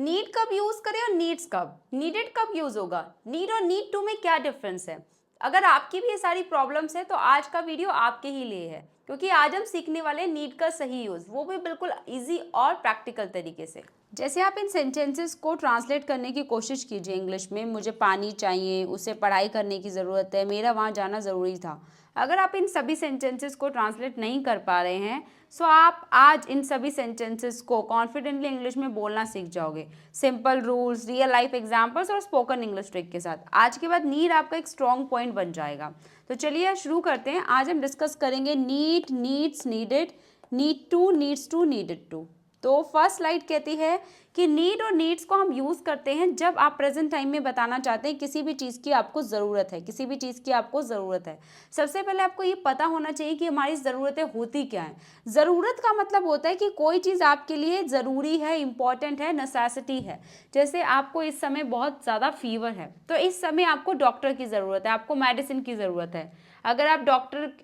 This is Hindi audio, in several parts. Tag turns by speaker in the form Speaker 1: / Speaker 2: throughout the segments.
Speaker 1: नीड कब यूज करें और नीड्स कब, नीडेड कब यूज होगा, नीड और नीड टू में क्या डिफरेंस है। अगर आपकी भी ये सारी प्रॉब्लम्स है तो आज का वीडियो आपके ही लिए है, क्योंकि आज हम सीखने वाले नीड का सही यूज, वो भी बिल्कुल इजी और प्रैक्टिकल तरीके से। जैसे आप इन सेंटेंसेस को ट्रांसलेट करने की कोशिश कीजिए इंग्लिश में। मुझे पानी चाहिए, उसे पढ़ाई करने की ज़रूरत है, मेरा वहाँ जाना ज़रूरी था। अगर आप इन सभी सेंटेंसेस को ट्रांसलेट नहीं कर पा रहे हैं, सो आप आज इन सभी सेंटेंसेस को कॉन्फिडेंटली इंग्लिश में बोलना सीख जाओगे, simple rules, real life examples और स्पोकन इंग्लिश ट्रिक के साथ। आज के बाद नीड आपका एक स्ट्रॉन्ग पॉइंट बन जाएगा। तो चलिए शुरू करते हैं। आज हम डिस्कस करेंगे need, needs, needed, need to, needs to, needed to. तो फर्स्ट स्लाइड कहती है कि नीड और नीड्स को हम यूज़ करते हैं जब आप प्रेजेंट टाइम में बताना चाहते हैं किसी भी चीज़ की आपको ज़रूरत है, किसी भी चीज़ की आपको ज़रूरत है। सबसे पहले आपको ये पता होना चाहिए कि हमारी ज़रूरतें होती क्या हैं। ज़रूरत का मतलब होता है कि कोई चीज़ आपके लिए ज़रूरी है, इंपॉर्टेंट है, नेसेसिटी है। जैसे आपको इस समय बहुत ज़्यादा फीवर है, तो इस समय आपको डॉक्टर की ज़रूरत है, आपको मेडिसिन की ज़रूरत है। अगर आप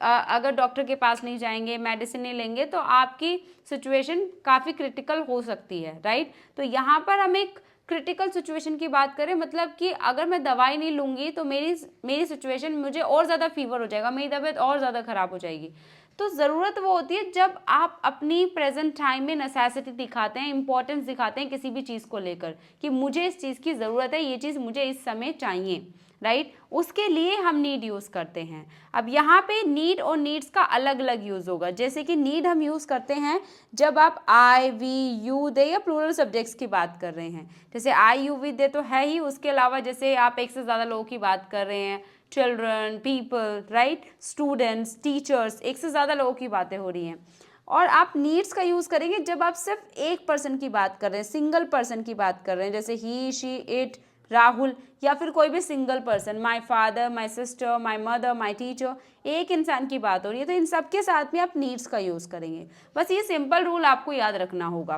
Speaker 1: अगर डॉक्टर के पास नहीं जाएंगे, मेडिसिन नहीं लेंगे, तो आपकी सिचुएशन काफ़ी क्रिटिकल हो सकती है, राइट। तो यहाँ पर हम एक क्रिटिकल सिचुएशन की बात करें, मतलब कि अगर मैं दवाई नहीं लूँगी तो मेरी सिचुएशन, मुझे और ज़्यादा फीवर हो जाएगा, मेरी तबीयत और ज़्यादा ख़राब हो जाएगी। तो ज़रूरत वो होती है जब आप अपनी प्रेजेंट टाइम में नेसेसिटी दिखाते हैं, इंपॉर्टेंस दिखाते हैं किसी भी चीज़ को लेकर कि मुझे इस चीज़ की ज़रूरत है, ये चीज़ मुझे इस समय चाहिए, राइट। उसके लिए हम नीड यूज़ करते हैं। अब यहाँ पे नीड और नीड्स का अलग अलग यूज़ होगा। जैसे कि नीड हम यूज़ करते हैं जब आप आई, वी, यू, दे या प्लूरल सब्जेक्ट्स की बात कर रहे हैं। जैसे आई, यू, वी, दे तो है ही, उसके अलावा जैसे आप एक से ज़्यादा लोगों की बात कर रहे हैं, children, people, right, students, teachers, एक से ज़्यादा लोगों की बातें हो रही हैं। और आप नीड्स का यूज़ करेंगे जब आप सिर्फ एक पर्सन की बात कर रहे हैं, सिंगल पर्सन की बात कर रहे हैं, जैसे ही, शी, इट, राहुल, या फिर कोई भी single person, my father, my sister, my mother, my teacher, एक इंसान की बात हो रही है। तो इन सब के साथ में आप नीड्स का यूज़ करेंगे। बस ये सिंपल रूल आपको याद रखना होगा।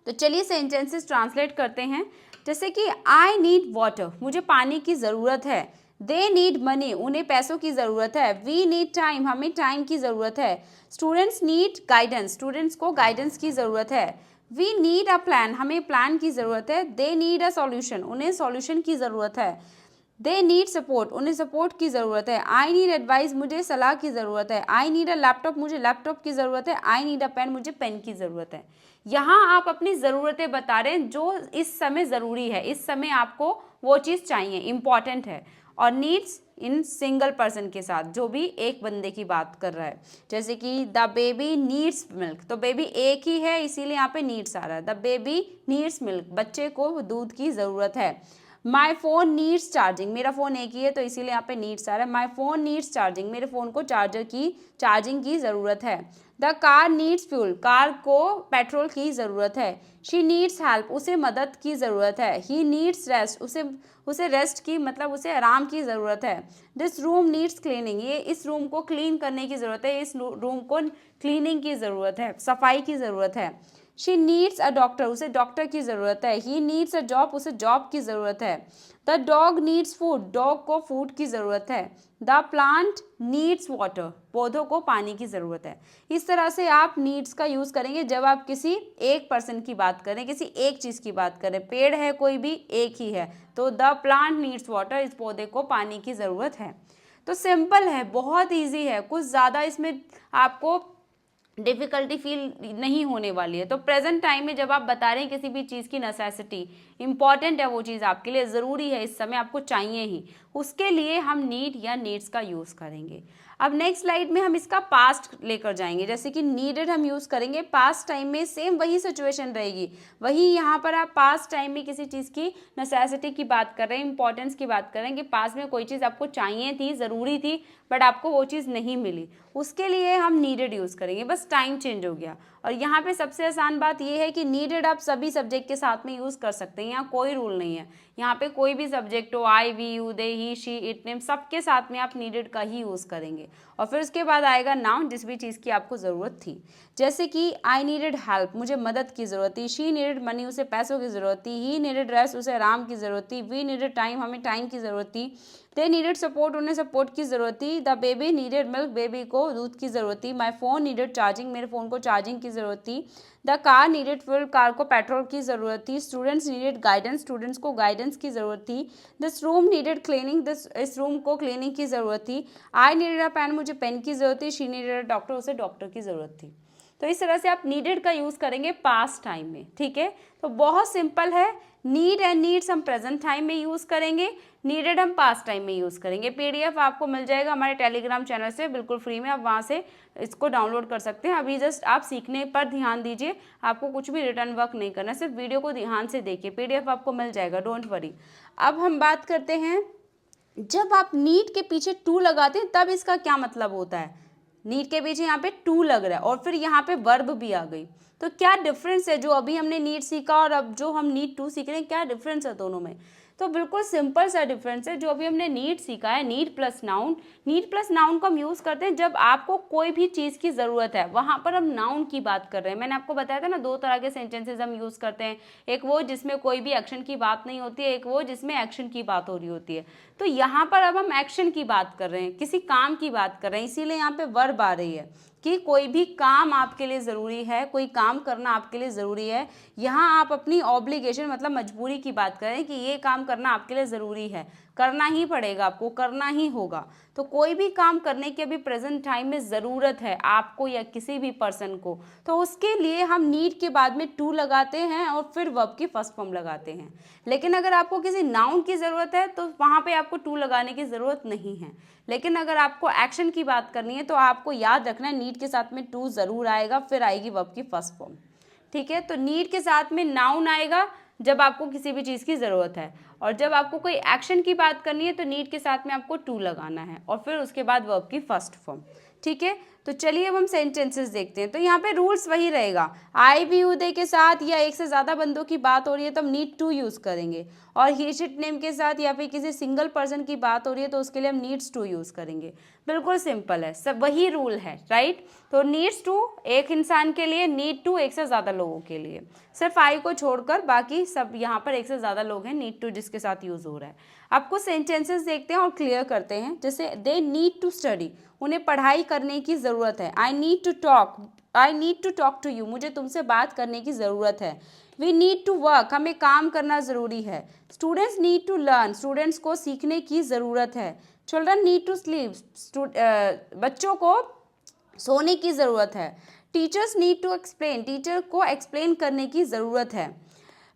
Speaker 1: तो चलिए सेंटेंसेस ट्रांसलेट करते हैं। जैसे कि आई नीड वाटर, मुझे पानी की ज़रूरत है। दे नीड मनी, उन्हें पैसों की ज़रूरत है। वी नीड टाइम, हमें टाइम की ज़रूरत है। स्टूडेंट्स नीड गाइडेंस, स्टूडेंट्स को गाइडेंस की ज़रूरत है। वी नीड अ प्लान, हमें प्लान की ज़रूरत है। दे नीड अ सॉल्यूशन, उन्हें सॉल्यूशन की ज़रूरत है। दे नीड सपोर्ट, उन्हें सपोर्ट की ज़रूरत है। आई नीड एडवाइस, मुझे सलाह की ज़रूरत है। आई नीड अ लैपटॉप, मुझे लैपटॉप की ज़रूरत है। आई नीड अ पेन, मुझे पेन की ज़रूरत है। यहाँ आप अपनी ज़रूरतें बता रहे हैं जो इस समय ज़रूरी है, इस समय आपको वो चीज़ चाहिए, इंपॉर्टेंट है। और नीड्स इन सिंगल पर्सन के साथ, जो भी एक बंदे की बात कर रहा है। जैसे कि द बेबी नीड्स मिल्क, तो बेबी एक ही है इसीलिए यहाँ पे नीड्स आ रहा है। द बेबी नीड्स मिल्क, बच्चे को दूध की ज़रूरत है। माई फोन नीड्स चार्जिंग, मेरा फ़ोन एक ही है तो इसीलिए यहाँ पे नीड्स आ रहा है। माई फोन नीड्स चार्जिंग, मेरे फ़ोन को चार्जिंग की ज़रूरत है। The car needs fuel, car को पेट्रोल की ज़रूरत है। शी नीड्स हेल्प, उसे मदद की ज़रूरत है। ही नीड्स रेस्ट, उसे रेस्ट की मतलब उसे आराम की ज़रूरत है। दिस रूम नीड्स क्लीनिंग, ये इस रूम को क्लीन करने की ज़रूरत है, इस रूम को क्लीनिंग की ज़रूरत है, सफाई की ज़रूरत है। शी नीड्स अ डॉक्टर, उसे डॉक्टर की ज़रूरत है। ही नीड्स अ जॉब, उसे जॉब की ज़रूरत है। The dog needs food, dog को फूड की ज़रूरत है। द प्लांट नीड्स वाटर, पौधों को पानी की ज़रूरत है। इस तरह से आप नीड्स का यूज़ करेंगे जब आप किसी एक पर्सन की बात करें, किसी एक चीज़ की बात करें। पेड़ है कोई भी, एक ही है, तो द प्लांट नीड्स वाटर, इस पौधे को पानी की ज़रूरत है। तो सिंपल है, बहुत ईजी है, कुछ ज़्यादा इसमें आपको डिफ़िकल्टी फील नहीं होने वाली है। तो प्रेजेंट टाइम में जब आप बता रहे हैं किसी भी चीज़ की नेसेसिटी, इंपॉर्टेंट है वो चीज़ आपके लिए, ज़रूरी है, इस समय आपको चाहिए ही, उसके लिए हम नीड या नीड्स का यूज़ करेंगे। अब नेक्स्ट स्लाइड में हम इसका पास्ट लेकर जाएंगे। जैसे कि नीडेड हम यूज़ करेंगे, पास्ट टाइम में सेम वही सिचुएशन रहेगी। वही यहाँ पर आप पास्ट टाइम में किसी चीज़ की नेसेसिटी की बात कर रहे हैं, इंपॉर्टेंस की बात कर रहे हैं कि पास्ट में कोई चीज़ आपको चाहिए थी, ज़रूरी थी, बट आपको वो चीज़ नहीं मिली, उसके लिए हम नीडेड यूज़ करेंगे, बस टाइम चेंज हो गया। और यहाँ पे सबसे आसान बात ये है कि नीडेड आप सभी सब्जेक्ट के साथ में यूज़ कर सकते हैं, यहाँ कोई रूल नहीं है। यहाँ पे कोई भी सब्जेक्ट हो, I, we, you, they, he, she, it, name, सबके साथ में आप नीडेड का ही यूज़ करेंगे। और फिर उसके बाद आएगा नाउन, जिस भी चीज़ की आपको ज़रूरत थी। जैसे कि आई नीडेड हेल्प, मुझे मदद की ज़रूरत थी। शी नीडेड मनी, उसे पैसों की ज़रूरत थी। ही नीडेड रेस्ट, उसे आराम की ज़रूरत थी। वी नीडेड टाइम, हमें टाइम की ज़रूरत थी। दे नीडेड सपोर्ट, उन्हें सपोर्ट की ज़रूरत थी। The baby needed milk, baby को दूध की ज़रूरत थी। माई फ़ोन नीडेड चार्जिंग, मेरे फ़ोन को चार्जिंग की की ज़रूरत थी। The car needed fuel, car को पेट्रोल की ज़रूरत थी। स्टूडेंट्स नीडेड गाइडेंस, स्टूडेंट्स को गाइडेंस की ज़रूरत थी। दिस रूम नीडेड क्लीनिंग, इस रूम को क्लीनिंग की ज़रूरत थी। आई नीडेड अ पेन, मुझे पेन की ज़रूरत थी। शी नीडेड अ डॉक्टर, उसे डॉक्टर की ज़रूरत थी। तो इस तरह से आप नीडेड का यूज़ करेंगे पास्ट टाइम में, ठीक है। तो बहुत सिंपल है, नीड एंड नीड्स हम प्रेजेंट टाइम में यूज़ करेंगे, नीडेड हम पास्ट टाइम में यूज़ करेंगे। PDF आपको मिल जाएगा हमारे टेलीग्राम चैनल से बिल्कुल फ्री में, आप वहाँ से इसको डाउनलोड कर सकते हैं। अभी जस्ट आप सीखने पर ध्यान दीजिए, आपको कुछ भी रिटर्न वर्क नहीं करना, सिर्फ वीडियो को ध्यान से देखिए, PDF आपको मिल जाएगा, डोंट वरी। अब हम बात करते हैं, जब आप नीड के पीछे टू लगाते हैं तब इसका क्या मतलब होता है। नीड के पीछे यहाँ पे टू लग रहा है और फिर यहाँ पे वर्ब भी आ गई, तो क्या डिफरेंस है जो अभी हमने नीड सीखा और अब जो हम नीड टू सीख रहे हैं, क्या डिफरेंस है दोनों में। तो बिल्कुल सिंपल सा डिफरेंस है। जो अभी हमने नीड सीखा है, need plus noun, need plus noun को हम यूज़ करते हैं जब आपको कोई भी चीज़ की ज़रूरत है, वहाँ पर हम नाउन की बात कर रहे हैं। मैंने आपको बताया था ना, दो तरह के सेंटेंसेज हम यूज़ करते हैं, एक वो जिसमें कोई भी एक्शन की बात नहीं होती है, एक वो जिसमें एक्शन की बात हो रही होती है। तो यहाँ पर अब हम एक्शन की बात कर रहे हैं, किसी काम की बात कर रहे हैं, इसीलिए यहाँ पे वर्ब आ रही है कि कोई भी काम आपके लिए ज़रूरी है, कोई काम करना आपके लिए ज़रूरी है। यहाँ आप अपनी ऑब्लिगेशन मतलब मजबूरी की बात करें कि ये काम करना आपके लिए ज़रूरी है, करना ही पड़ेगा, आपको करना ही होगा। तो कोई भी काम करने की अभी प्रेजेंट टाइम में ज़रूरत है आपको या किसी भी पर्सन को, तो उसके लिए हम नीड के बाद में टू लगाते हैं और फिर वर्ब की फर्स्ट फॉर्म लगाते हैं। लेकिन अगर आपको किसी नाउन की ज़रूरत है तो वहाँ पे आपको टू लगाने की ज़रूरत नहीं है। लेकिन अगर आपको एक्शन की बात करनी है तो आपको याद रखना है नीड के साथ में टू ज़रूर आएगा, फिर आएगी वर्ब की फर्स्ट फॉर्म, ठीक है। तो नीड के साथ में नाउन आएगा जब आपको किसी भी चीज़ की ज़रूरत है, और जब आपको कोई एक्शन की बात करनी है तो नीड के साथ में आपको टू लगाना है और फिर उसके बाद वर्ब की फर्स्ट फॉर्म, ठीक है। तो चलिए अब हम सेंटेंसेस देखते हैं। तो यहाँ पे रूल्स वही रहेगा, आई भी यू दे के साथ या एक से ज़्यादा बंदों की बात हो रही है तो हम नीड टू यूज़ करेंगे, और ही शिट नेम के साथ या फिर किसी सिंगल पर्सन की बात हो रही है तो उसके लिए हम नीड्स टू यूज़ करेंगे। बिल्कुल सिंपल है, सब वही रूल है, राइट। तो नीड्स टू एक इंसान के लिए, नीड टू एक से ज़्यादा लोगों के लिए, सिर्फ आई को छोड़कर बाकी सब यहाँ पर एक से ज़्यादा लोग हैं, नीड टू जिसके साथ यूज़ हो रहा है। अब कुछ सेंटेंसेस देखते हैं और क्लियर करते हैं। जैसे दे नीड टू स्टडी, उन्हें पढ़ाई करने की ज़रूरत है। I need to talk to you, मुझे तुमसे बात करने की ज़रूरत है। वी नीड टू वर्क, हमें काम करना ज़रूरी है। Students need to learn, students को सीखने की ज़रूरत है। चिल्ड्रन नीड टू स्लीप, बच्चों को सोने की ज़रूरत है। Teachers need to explain, teacher को एक्सप्लेन करने की ज़रूरत है।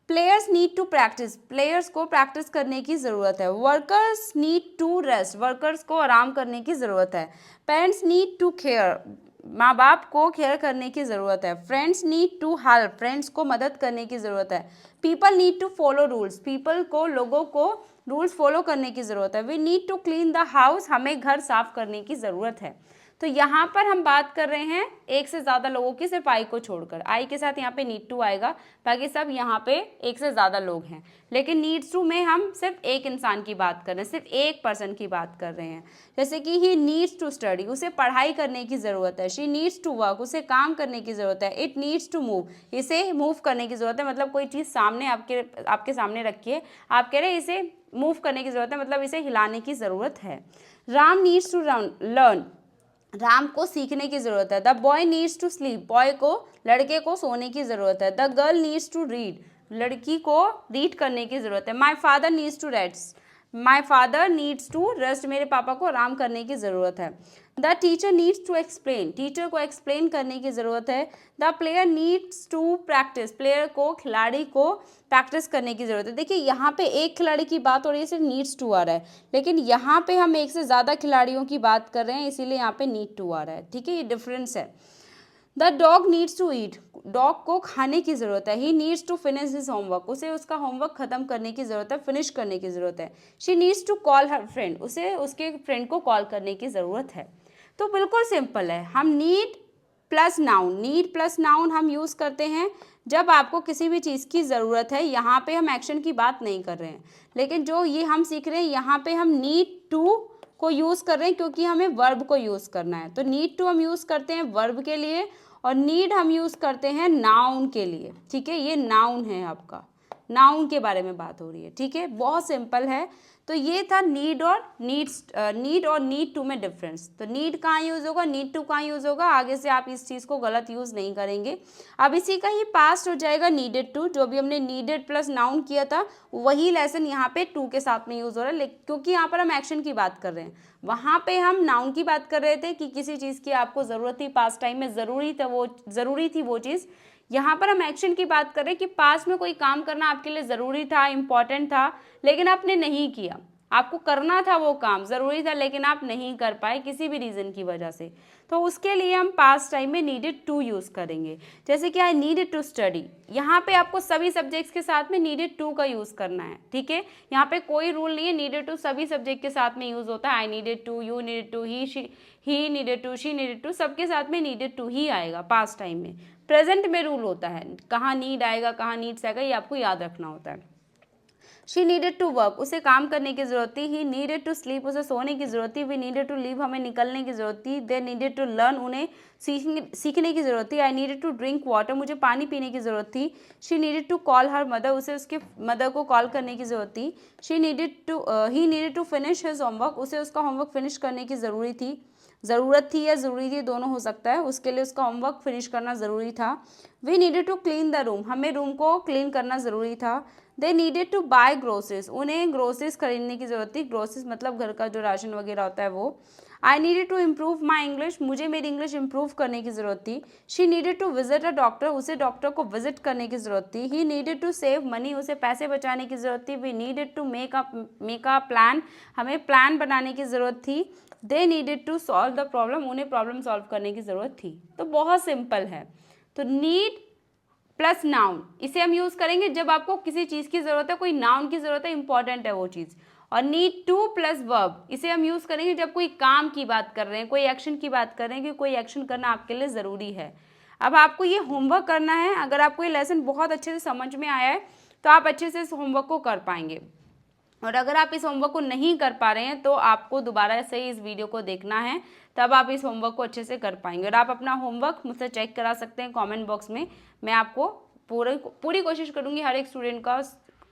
Speaker 1: Players need to practise, players को प्रैक्टिस करने की ज़रूरत है। Workers need to rest, workers को आराम करने की ज़रूरत है। पेरेंट्स नीड टू केयर, माँ बाप को केयर करने की ज़रूरत है। Friends need to help, friends को मदद करने की ज़रूरत है। People need to follow rules, people को, लोगों को रूल्स फॉलो करने की ज़रूरत है। We need to clean the house, हमें घर साफ करने की ज़रूरत है। तो यहाँ पर हम बात कर रहे हैं एक से ज़्यादा लोगों की, सिर्फ आई को छोड़कर। आई के साथ यहाँ पे नीड टू आएगा, बाकी सब यहाँ पे एक से ज़्यादा लोग हैं। लेकिन नीड्स टू में हम सिर्फ एक इंसान की बात कर रहे हैं, सिर्फ एक पर्सन की बात कर रहे हैं। जैसे कि ही नीड्स टू स्टडी, उसे पढ़ाई करने की ज़रूरत है। शी नीड्स टू वर्क, उसे काम करने की ज़रूरत है। इट नीड्स टू मूव, इसे मूव करने की ज़रूरत है। मतलब कोई चीज़ सामने आपके सामने रखिए, आप कह रहे हैं इसे मूव करने की ज़रूरत है, मतलब इसे हिलाने की ज़रूरत है। Ram needs to learn, Ram को सीखने की ज़रूरत है। The boy needs to sleep, boy को, लड़के को सोने की ज़रूरत है। The girl needs to read, लड़की को रीड करने की ज़रूरत है। My father needs to rest, my father needs to rest, मेरे पापा को आराम करने की ज़रूरत है। The teacher needs to explain, teacher को एक्सप्लेन करने की ज़रूरत है। The player needs to practise, player को, खिलाड़ी को प्रैक्टिस करने की ज़रूरत है। देखिए यहाँ पे एक खिलाड़ी की बात हो रही है, सिर्फ नीड्स टू आ रहा है, लेकिन यहाँ पे हम एक से ज़्यादा खिलाड़ियों की बात कर रहे हैं, इसीलिए यहाँ पे नीड टू आ रहा है, ठीक है, ये डिफरेंस है। The dog needs to eat, dog को खाने की ज़रूरत है। He needs to finish his homework, उसे उसका होमवर्क ख़त्म करने की ज़रूरत है, फिनिश करने की ज़रूरत है। She needs to call her friend, उसे उसके फ्रेंड को कॉल करने की ज़रूरत है। तो बिल्कुल सिंपल है, हम नीड प्लस नाउन हम यूज़ करते हैं जब आपको किसी भी चीज़ की ज़रूरत है। यहाँ पे हम एक्शन की बात नहीं कर रहे हैं, लेकिन जो ये हम सीख रहे हैं यहाँ पे हम नीड टू को यूज़ कर रहे हैं क्योंकि हमें वर्ब को यूज़ करना है। तो नीड टू हम यूज़ करते हैं वर्ब के लिए और नीड हम यूज़ करते हैं नाउन के लिए, ठीक है, ये नाउन है आपका, नाउन के बारे में बात हो रही है, ठीक है, बहुत सिंपल है। तो ये था नीड और नीड टू में डिफरेंस। तो नीड कहाँ यूज़ होगा, नीड टू कहाँ यूज़ होगा, आगे से आप इस चीज़ को गलत यूज़ नहीं करेंगे। अब इसी का ही पास्ट हो जाएगा नीडेड टू, जो भी हमने नीडेड प्लस नाउन किया था वही लेसन यहाँ पे टू के साथ में यूज़ हो रहा है, क्योंकि यहाँ पर हम एक्शन की बात कर रहे हैं, वहाँ पे हम नाउन की बात कर रहे थे कि किसी चीज़ की आपको ज़रूरत थी, पास्ट टाइम में ज़रूरी थी वो चीज़। यहाँ पर हम एक्शन की बात कर रहे हैं कि पास्ट में कोई काम करना आपके लिए ज़रूरी था, इम्पॉर्टेंट था, लेकिन आपने नहीं किया। आपको करना था वो काम, ज़रूरी था, लेकिन आप नहीं कर पाए किसी भी रीज़न की वजह से, तो उसके लिए हम पास्ट टाइम में नीडेड टू यूज़ करेंगे। जैसे कि आई नीडेड टू स्टडी, यहाँ पे आपको सभी सब्जेक्ट्स के साथ में नीडेड टू का यूज़ करना है, ठीक है। यहाँ पे कोई रूल नहीं है, नीडेड टू सभी सब्जेक्ट के साथ में यूज़ होता है। I needed to, you needed to, he needed to, she needed to, सबके साथ में नीडेड टू ही आएगा पास्ट टाइम में। प्रेजेंट में रूल होता है, कहाँ नीड आएगा कहाँ नीड्स आएगा, ये आपको याद रखना होता है। शी नीडेड टू वर्क, उसे काम करने की जरूरत थी। ही नीडेड टू स्लीप, उसे सोने की जरूरत थी। वी नीडेड टू लीव, हमें निकलने की जरूरत थी। दे नीडेड टू लर्न, उन्हें सीखने की जरूरत थी। I needed to drink water, मुझे पानी पीने की जरूरत थी। She needed to call her mother, उसे उसके मदर को कॉल करने की जरूरत थी। He needed to finish his homework, उसे उसका होमवर्क फिनिश करने की ज़रूरत थी या ज़रूरी थी, दोनों हो सकता है, उसके लिए उसका होमवर्क फिनिश करना ज़रूरी था। We needed to clean the room, हमें रूम को क्लीन करना ज़रूरी था। They needed to buy groceries, उन्हें ग्रोसरीज खरीदने की ज़रूरत थी। ग्रोसरीज मतलब घर का जो राशन वगैरह होता है वो। I needed to improve my English, मुझे मेरी इंग्लिश इम्प्रूव करने की ज़रूरत थी। She needed to visit a doctor, उसे डॉक्टर को विजिट करने की ज़रूरत थी। He needed to save money, उसे पैसे बचाने की ज़रूरत थी। We needed to make a plan, हमें प्लान बनाने की ज़रूरत थी। They needed to solve the problem, उन्हें प्रॉब्लम सॉल्व करने की ज़रूरत थी। तो बहुत सिंपल है। तो नीड प्लस नाउन, इसे हम यूज़ करेंगे जब आपको किसी चीज़ की ज़रूरत है, कोई नाउन की ज़रूरत है, इंपॉर्टेंट है वो चीज़। और नीड टू प्लस वर्ब, इसे हम यूज़ करेंगे जब कोई काम की बात कर रहे हैं, कोई एक्शन की बात कर रहे हैं कि कोई एक्शन करना आपके लिए ज़रूरी है। अब आपको ये होमवर्क करना है। अगर आपको ये लेसन बहुत अच्छे से समझ में आया है तो आप अच्छे से इस होमवर्क को कर पाएंगे, और अगर आप इस होमवर्क को नहीं कर पा रहे हैं तो आपको दोबारा से इस वीडियो को देखना है, तब आप इस होमवर्क को अच्छे से कर पाएंगे। और आप अपना होमवर्क मुझसे चेक करा सकते हैं कमेंट बॉक्स में। मैं आपको पूरी कोशिश करूंगी हर एक स्टूडेंट का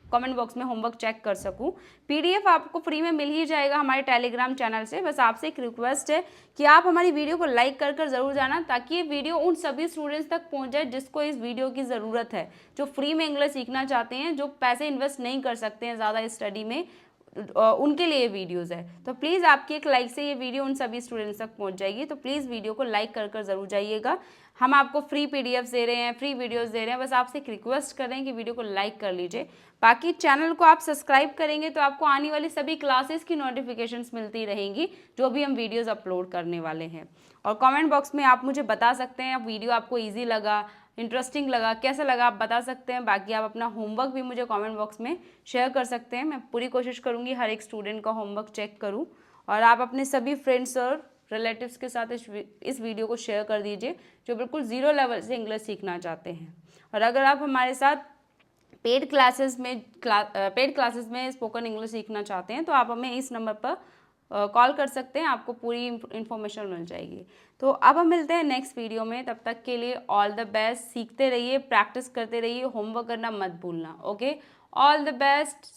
Speaker 1: कमेंट बॉक्स में होमवर्क चेक कर सकूं। पीडीएफ आपको फ्री में मिल ही जाएगा हमारे टेलीग्राम चैनल से। बस आपसे एक रिक्वेस्ट है कि आप हमारी वीडियो को लाइक कर ज़रूर जाना, ताकि ये वीडियो उन सभी स्टूडेंट्स तक पहुंच जाए जिसको इस वीडियो की ज़रूरत है, जो फ्री में इंग्लिश सीखना चाहते हैं, जो पैसे इन्वेस्ट नहीं कर सकते हैं ज़्यादा स्टडी में, उनके लिए वीडियोस है। तो प्लीज़ आपकी एक लाइक से ये वीडियो उन सभी स्टूडेंट्स तक पहुंच जाएगी। तो प्लीज़ वीडियो को लाइक कर ज़रूर जाइएगा। हम आपको फ्री पीडीएफ दे रहे हैं, फ्री वीडियोस दे रहे हैं, बस आपसे एक रिक्वेस्ट कर रहे हैं कि वीडियो को लाइक कर लीजिए। बाकी चैनल को आप सब्सक्राइब करेंगे तो आपको आने वाली सभी क्लासेस की नोटिफिकेशंस मिलती रहेंगी, जो भी हम वीडियोस अपलोड करने वाले हैं। और कमेंट बॉक्स में आप मुझे बता सकते हैं वीडियो आपको ईजी लगा, इंटरेस्टिंग लगा, कैसा लगा, आप बता सकते हैं। बाकी आप अपना होमवर्क भी मुझे कमेंट बॉक्स में शेयर कर सकते हैं। मैं पूरी कोशिश करूँगी हर एक स्टूडेंट का होमवर्क चेक करूँ। और आप अपने सभी फ्रेंड्स और रिलेटिव्स के साथ इस वीडियो को शेयर कर दीजिए, जो बिल्कुल ज़ीरो लेवल से इंग्लिश सीखना चाहते हैं। और अगर आप हमारे साथ पेड क्लासेस में स्पोकन इंग्लिश सीखना चाहते हैं तो आप हमें इस नंबर पर कॉल कर सकते हैं, आपको पूरी इन्फॉर्मेशन मिल जाएगी। तो अब हम मिलते हैं नेक्स्ट वीडियो में, तब तक के लिए ऑल द बेस्ट। सीखते रहिए, प्रैक्टिस करते रहिए, होमवर्क करना मत भूलना। Okay, all the best.